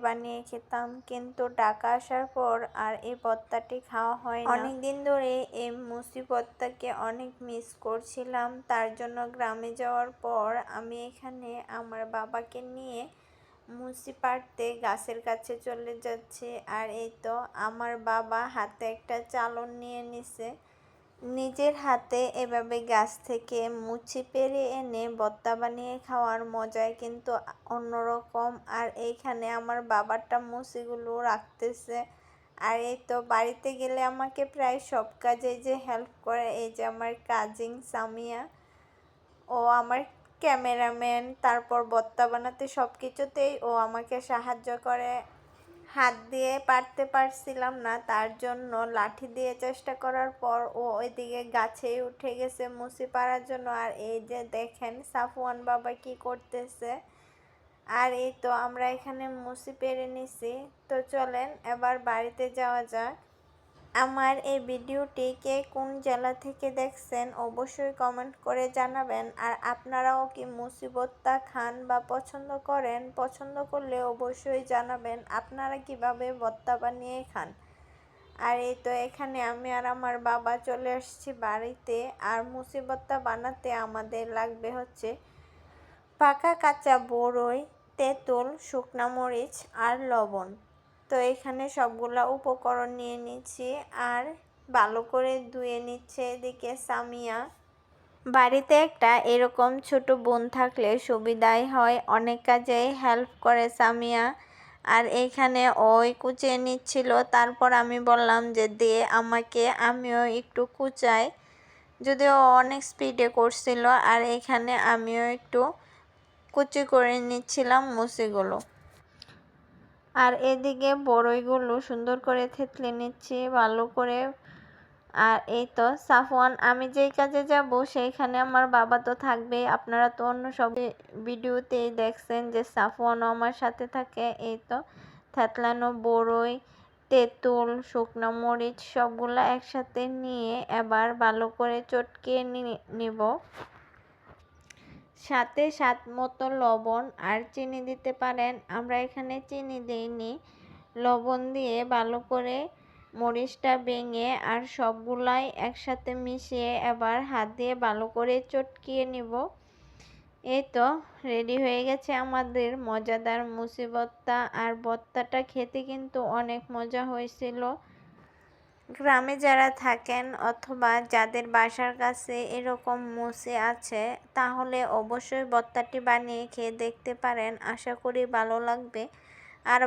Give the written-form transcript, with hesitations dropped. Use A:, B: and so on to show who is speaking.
A: বানিয়ে খেতাম, কিন্তু ঢাকা আসার পর আর এই ভর্তাটি খাওয়া হয় না। অনেকদিন ধরে এই মুসি ভর্তাকে অনেক মিস করছিলাম। তার জন্য গ্রামে যাওয়ার পর আমি এখানে আমার বাবাকে নিয়ে মুসি পাড়তে গাছের কাছে চলে যাচ্ছি। আর এই তো আমার বাবা হাতে একটা চালন নিয়ে নিছে। নিজের হাতে এভাবে গাছ থেকে মুচি পেড়ে এনে ভর্তা বানিয়ে খাওয়ার মজাই কিন্তু অন্যরকম। আর এইখানে আমার বাবাটা মুচিগুলো রাখতেছে। আর এই তো বাড়িতে গেলে আমাকে প্রায় সব কাজে যে হেল্প করে, এই যে আমার কাজিন সামিয়া, ও আমার ক্যামেরাম্যান, তারপর ভর্তা বানাতে সব কিছুতেই ও আমাকে সাহায্য করে। হাত দিয়ে পারতে পারছিলাম না, তার জন্য লাঠি দিয়ে চেষ্টা করার পর ও ওইদিকে গাছেই উঠে গেছে মুসি পাড়ার জন্য। আর এই যে দেখেন সাফওয়ান বাবা কি করতেছে। আর এই তো আমরা এখানে মুসি পেরে নিছি। তো চলেন এবার বাড়িতে যাওয়া যাক। আমার এই ভিডিওটি কে কোন জেলা থেকে দেখছেন অবশ্যই কমেন্ট করে জানাবেন। আর আপনারাও কি মুসি ভর্তা খান বা পছন্দ করেন? পছন্দ করলে অবশ্যই জানাবেন আপনারা কিভাবে ভর্তা বানিয়ে খান। আর এই তো এখানে আমি আর আমার বাবা চলে আসছি বাড়িতে। আর মুসি ভর্তা বানাতে আমাদের লাগবে হচ্ছে পাকা কাঁচা বড়ই, তেঁতুল, শুকনা মরিচ আর লবণ। তো এখানে সবগুলা উপকরণ নিয়ে নিচ্ছি আর ভালো করে ধুয়ে নিচ্ছে এদিকে সামিয়া। বাড়িতে একটা এরকম ছোট বোন থাকলে সুবিধাই হয়, অনেক কাজেই হেল্প করে সামিয়া। আর এইখানে ওই কুচিয়ে নিচ্ছিল, তারপর আমি বললাম যে দিয়ে আমাকে, আমিও একটু কুচাই, যদিও অনেক স্পিডে করছিল। আর এখানে আমিও একটু কুচি করে নিচ্ছিলাম মুচিগুলো। আর এদিকে বড়ইগুলো সুন্দর করে থেতলে নিচ্ছি ভালো করে। আর এই তো সাফওয়ান, আমি যেই কাজে যাব সেইখানে আমার বাবা তো থাকবেই। আপনারা তো অন্য সব ভিডিওতেই দেখছেন যে সাফওয়ানও আমার সাথে থাকে। এই তো থেতলানো বড়ই, তেঁতুল, শুকনো মরিচ সবগুলা একসাথে নিয়ে এবার ভালো করে চটকিয়ে নিব। সাথে স্বাদ মতো লবণ আর চিনি দিতে পারেন, আমরা এখানে চিনি দিইনি। লবণ দিয়ে ভালো করে মরিচটা ভেঙে আর সবগুলাই একসাথে মিশিয়ে এবার হাত দিয়ে ভালো করে চটকিয়ে নিব। এই তো রেডি হয়ে গেছে আমাদের মজাদার মুসি ভর্তা। আর ভর্তাটা খেতে কিন্তু অনেক মজা হয়েছিল। গ্রামে যারা থাকেন অথবা যাদের বাসার কাছে এরকম মুসি আছে, তাহলে অবশ্যই ভর্তাটি বানিয়ে খেয়ে দেখতে পারেন, আশা করি ভালো লাগবে।